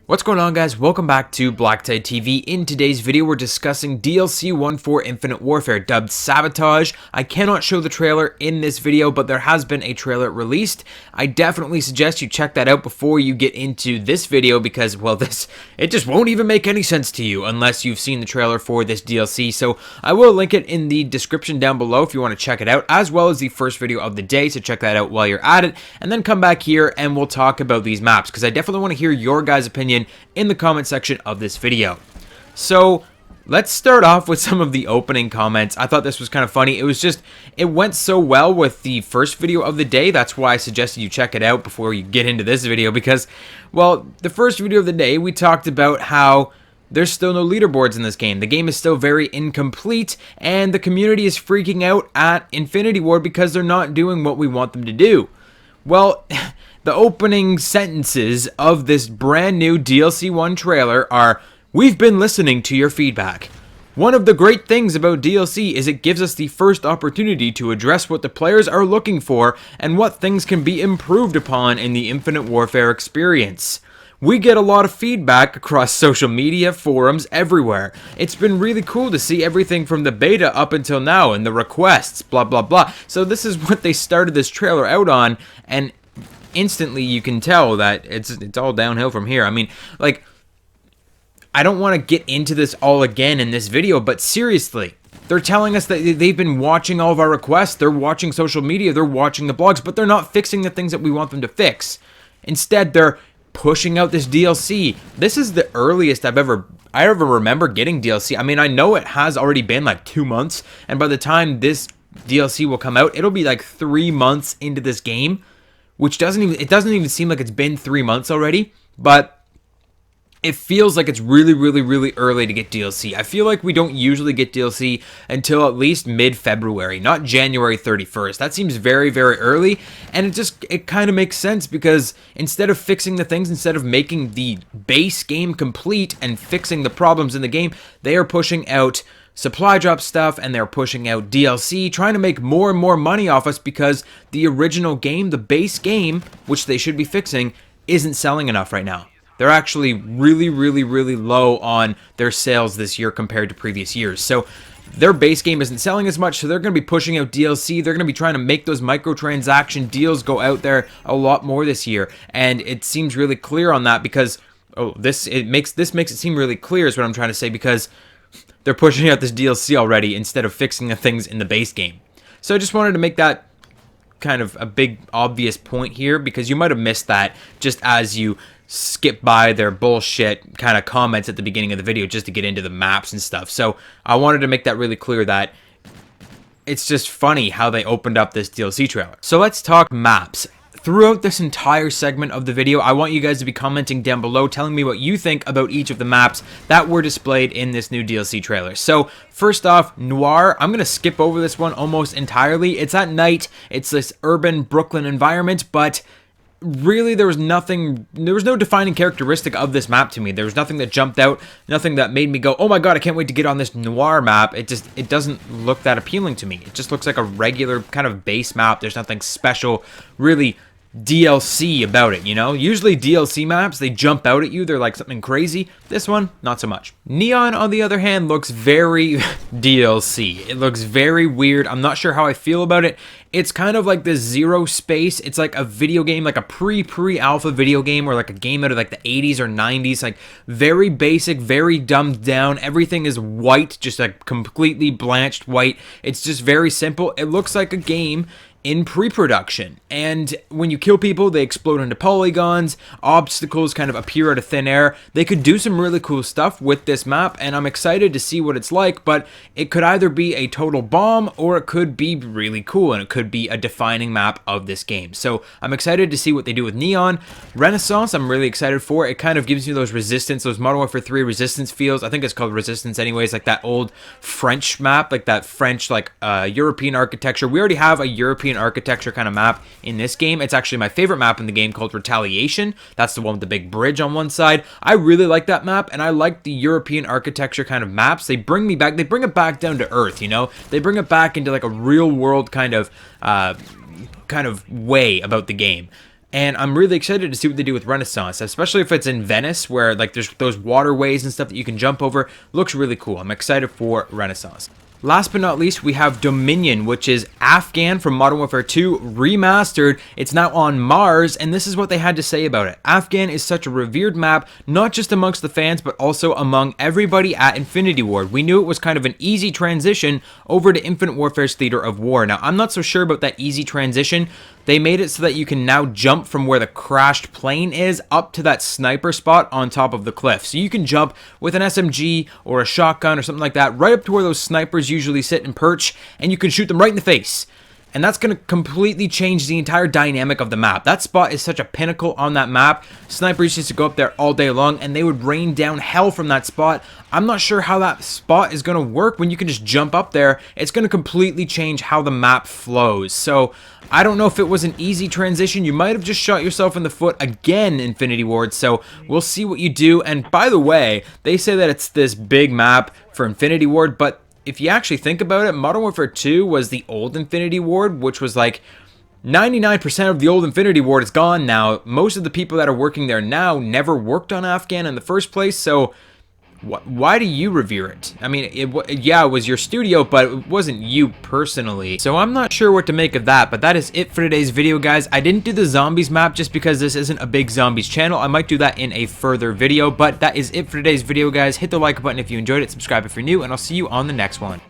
What's going on, guys? Welcome back to BlackTideTV. In today's video, we're discussing DLC 1 for Infinite Warfare, dubbed Sabotage. I cannot show the trailer in this video, but there has been a trailer released. I definitely suggest you check that out before you get into this video because, well, it just won't even make any sense to you unless you've seen the trailer for this DLC. So I will link it in the description down below if you want to check it out, as well as the first video of the day, so check that out while you're at it. And then come back here and we'll talk about these maps because I definitely want to hear your guys' opinion in the comment section of this video. So let's start off with some of the opening comments. I thought this was kind of funny. It went so well with the first video of the day. That's why I suggested you check it out before you get into this video because, well, the first video of the day, we talked about how there's still no leaderboards in this game. The game is still very incomplete, and the community is freaking out at Infinity Ward because they're not doing what we want them to do. Well, the opening sentences of this brand new DLC 1 trailer are, "We've been listening to your feedback. One of the great things about DLC is it gives us the first opportunity to address what the players are looking for and what things can be improved upon in the Infinite Warfare experience. We get a lot of feedback across social media, forums, everywhere. It's been really cool to see everything from the beta up until now and the requests, blah, blah, blah." So this is what they started this trailer out on, and instantly you can tell that it's all downhill from here. I mean, like, I don't want to get into this all again in this video, but seriously, they're telling us that they've been watching all of our requests, they're watching social media, they're watching the blogs, but they're not fixing the things that we want them to fix. Instead, they're pushing out this DLC. This is the earliest I ever remember getting DLC. I mean, I know it has already been like 2 months, and by the time this DLC will come out, it'll be like 3 months into this game, which doesn't even seem like it's been 3 months already, but it feels like it's really, really, really early to get DLC. I feel like we don't usually get DLC until at least mid-February, not January 31st. That seems very, very early, and it kind of makes sense because instead of fixing the things, instead of making the base game complete and fixing the problems in the game, they are pushing out supply drop stuff and they're pushing out DLC, trying to make more and more money off us because the original game, the base game, which they should be fixing, isn't selling enough right now. They're actually really, really, really low on their sales this year compared to previous years. So their base game isn't selling as much, so they're going to be pushing out DLC. They're going to be trying to make those microtransaction deals go out there a lot more this year. And it seems really clear on that because, this makes it seem really clear is what I'm trying to say, because they're pushing out this DLC already instead of fixing the things in the base game. So I just wanted to make that kind of a big obvious point here because you might have missed that just as you skip by their bullshit kind of comments at the beginning of the video just to get into the maps and stuff. So I wanted to make that really clear that it's just funny how they opened up this DLC trailer. So let's talk maps. Throughout this entire segment of the video, I want you guys to be commenting down below, telling me what you think about each of the maps that were displayed in this new DLC trailer. So first off, Noir. I'm going to skip over this one almost entirely. It's at night. It's this urban Brooklyn environment, but really there was no defining characteristic of this map to me. There was nothing that jumped out, nothing that made me go, oh my god, I can't wait to get on this Noir map. It doesn't look that appealing to me. It just looks like a regular kind of base map. There's nothing special, really DLC about it, you know? Usually DLC maps, they jump out at you, they're like something crazy. This one, not so much. Neon, on the other hand, looks very DLC. It looks very weird. I'm not sure how I feel about it. It's kind of like this Zero Space. It's like a video game, like a pre-alpha video game, or like a game out of like the 80s or 90s, like very basic, very dumbed down. Everything is white, just like completely blanched white. It's just very simple. It looks like a game in pre-production, and when you kill people, they explode into polygons, obstacles kind of appear out of thin air. They could do some really cool stuff with this map, and I'm excited to see what it's like, but it could either be a total bomb, or it could be really cool, and it could be a defining map of this game. So I'm excited to see what they do with Neon. Renaissance, I'm really excited for. It kind of gives you those Resistance, those Modern Warfare 3 Resistance feels. I think it's called Resistance anyways, like that old French map, like that French, like European architecture. We already have a European architecture kind of map in this game. It's actually my favorite map in the game, called Retaliation. That's the one with the big bridge on one side. I really like that map, and I like the European architecture kind of maps. They bring it back down to earth, you know? They bring it back into like a real world kind of way about the game. and I'm really excited to see what they do with Renaissance, especially if it's in Venice, where like there's those waterways and stuff that you can jump over. Looks really cool. I'm excited for Renaissance. Last but not least, we have Dominion, which is Afghan from Modern Warfare 2 remastered. It's now on Mars, and this is what they had to say about it. Afghan is such a revered map, not just amongst the fans, but also among everybody at Infinity Ward. We knew it was kind of an easy transition over to Infinite Warfare's Theater of War. Now, I'm not so sure about that easy transition. They made it so that you can now jump from where the crashed plane is up to that sniper spot on top of the cliff. So you can jump with an SMG or a shotgun or something like that right up to where those snipers usually sit and perch, and you can shoot them right in the face. And that's going to completely change the entire dynamic of the map. That spot is such a pinnacle on that map. Snipers used to go up there all day long, and they would rain down hell from that spot. I'm not sure how that spot is going to work when you can just jump up there. It's going to completely change how the map flows. So I don't know if it was an easy transition. You might have just shot yourself in the foot again, Infinity Ward. So we'll see what you do. And by the way, they say that it's this big map for Infinity Ward, but if you actually think about it, Modern Warfare 2 was the old Infinity Ward, which was like 99% of the old Infinity Ward is gone now. Most of the people that are working there now never worked on Afghan in the first place, so why do you revere it? I mean, yeah, it was your studio, but it wasn't you personally. So I'm not sure what to make of that, but that is it for today's video, guys. I didn't do the zombies map just because this isn't a big zombies channel. I might do that in a further video, but that is it for today's video, guys. Hit the like button if you enjoyed it, subscribe if you're new, and I'll see you on the next one.